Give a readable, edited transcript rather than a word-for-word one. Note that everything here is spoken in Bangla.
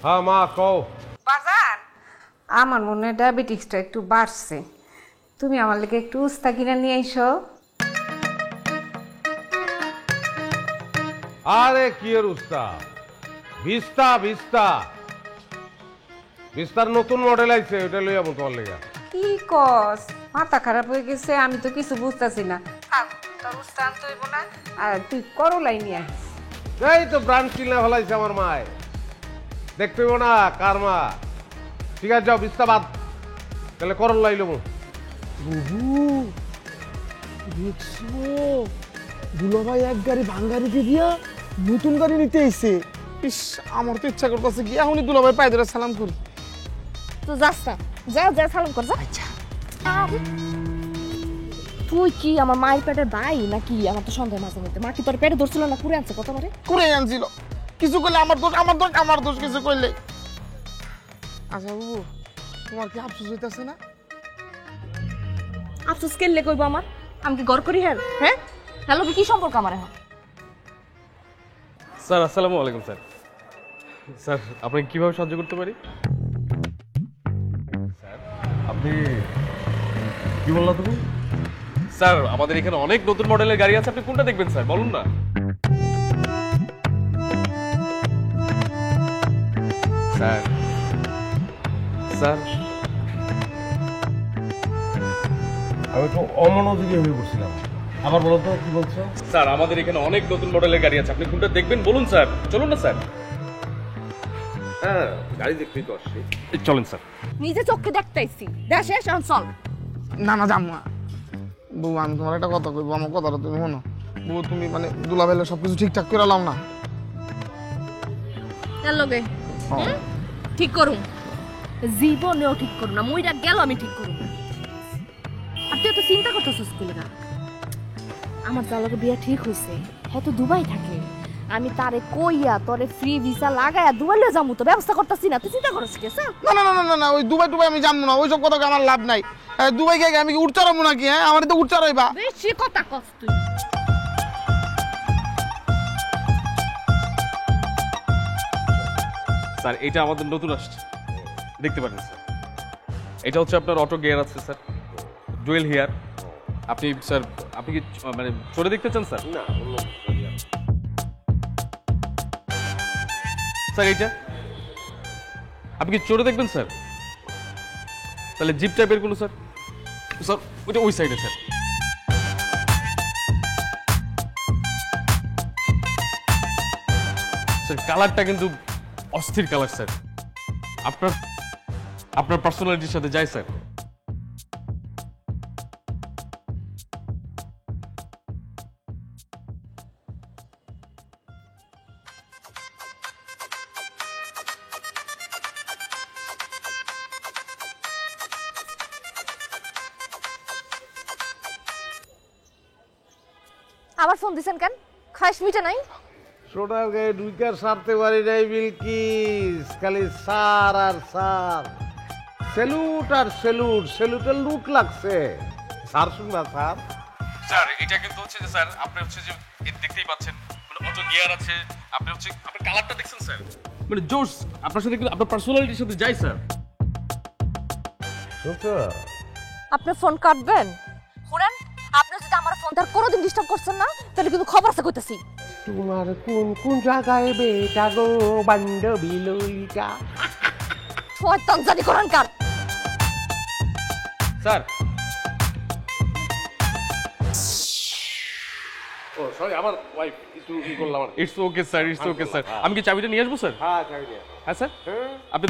হ্যাঁ মা কও। বাজান আমার মনে হয় ডায়াবেটিক্সটা একটু বাড়ছে, তুমি আমার লেগে একটু উস্তা কিনে নিয়ে আইসো। আরে কি এর উস্তা, ভিস্তা ভিস্তা ভিস্তার নতুন মডেল আইছে, ওটা লই যাবো তোমার লেগে। কি কস, মাথা খারাপ হয়ে গেছে, আমি তো কিছু বুঝতেছি না। থাক, তোর উস্তা আনতে হইব না, আর তুই করলাই নিয়ে আইস। এই তো ব্রান্ড কিনে ফেলাইছে আমার মায়, দেখতে হইব না কার মা। ঠিক আছে যাও, ভিস্তা বাদ, তাহলে করল লাইল। বুবু দেখছো, দুলাভাই এক গাড়ি ভাঙ্গারিতে দিয়া নতুন গাড়ি নিতে আইছে। ইস, আমার তো ইচ্ছা করতেছে কি এখনই দুলাভাই পায়ে ধরে সালাম করি। তো যাস না, যা যা সালাম কর যা। আচ্ছা তুই কি আমার মায়ের পেটের ভাই নাকি? আমার তো সন্দেহ মাঝে মধ্যে। মা কি তোর পেটে ধরছিল না পুরে আনছে কতবারে? করে আনছিল, কিছু করলে আমার দোষ, আমার দোষ, আমার দোষ কিছু করলে। আচ্ছা বুবু, তোমার কি আফসোস হইতেছে না? আফসোস কেলে কইব আমার? আমি কি গড় করি হ্যাঁ? হ্যাঁ, হ্যালো কি সম্পর্ক আমার এখন? স্যার আসসালামু আলাইকুম স্যার। স্যার আপনাকে কিভাবে সাহায্য করতে পারি? স্যার আপনি কি বললা তুমি? স্যার আমাদের এখানে অনেক নতুন মডেলের গাড়ি আছে, আপনি কোনটা দেখবেন স্যার বলুন না। স্যার স্যার আমি তো অমনোযোগী হয়ে পড়ছিলাম, আবার বলো তো কি বলছো। স্যার আমাদের এখানে অনেক নতুন মডেলের গাড়ি আছে, আপনি কোনটা দেখবেন বলুন স্যার। চলুন না স্যার। হ্যাঁ গাড়ি দেখতেই তো আসছি। চলেন স্যার। নিজে চোখে দেখতেইছি, দেশে এখন চল। না না জাম্মা, বউ আমি তোমার একটা কথা কইবো, আমার কথাটা তুমি শোনো। বউ তুমি মানে দুলাভাইলে সবকিছু ঠিকঠাক করে লাও না। চল লগে ঠিক করুম, জীবনেও ঠিক করুম না, মইরা গেল আমি ঠিক করুম। আর তুই তো চিন্তা করতেছিস কি লাগা? আমার যার লগে বিয়ে ঠিক হইছে, হ্যাঁ তো দুবাই থাকে। আমি তারে কইয়া তোরে ফ্রি ভিসা লাগায়া দুবাইলে যামু, তো ব্যবস্থা করতেছি না। তুই চিন্তা করছিস কি? না না না না না, ওই দুবাই টুবাই আমি জানবো না, ওইসব কথা আমার লাভ নাই। দুবাই গিয়ে আমি কি উঠচারাবো নাকি? হ্যাঁ, আমার তো উঠচারাইবা। বেশি কথা কস তুই। স্যার এটা আমাদের নতুন আসছে, দেখতে পারেন স্যার। এটা হচ্ছে আপনার অটো গিয়ার আছে স্যার, ডুয়েল হেয়ার। আপনি স্যার আপনি কি মানে চড়ে দেখতে চান স্যার? না স্যার এইটা আপনি কি চড়ে দেখবেন স্যার? তাহলে জিপ টাইপের কোনো স্যার? স্যার ওইটা ওই সাইডে স্যার। স্যার কালারটা কিন্তু অস্থির কালার স্যার, আপনার আপনার পার্সোনালিটির সাথে যায় স্যার। আবার ফোন দিছেন কেন? খাইস মিটে নাই? সোনার গায়ে ঢুইকার সারতে পারি নাই বিলকিস, খালি সার আর সার, সেলুট আর সেলুট, সেলুটের লুট লাগছে। সার শুনবা স্যার? স্যার এটা কিন্তু হচ্ছে যে স্যার আপনি হচ্ছে যে দেখতেই পাচ্ছেন মানে অটো গিয়ার আছে, আপনি হচ্ছে আপনার কালারটা দেখছেন স্যার, মানে জোস আপনার সাথে কিন্তু আপনার পার্সোনালিটির সাথে যায় স্যার। আপনি ফোন কাটবেন? শুনেন, আপনি যদি আমার ফোন তার কোনোদিন ডিস্টার্ব করছেন না, তাহলে কিন্তু খবর আছে কইতাছি। তোমার কোন কোন জায়গায় বেটা গো বান্ধবী ললিতা। শয়তান জানি কোরআন কার। স্যার ও সরি, আমার ওয়াইফ একটু ই করলাম। It's okay sir, it's okay sir. আমি কি চাবিটা নিয়ে আসবো স্যার? হ্যাঁ চাকরি। হ্যাঁ স্যার আপনি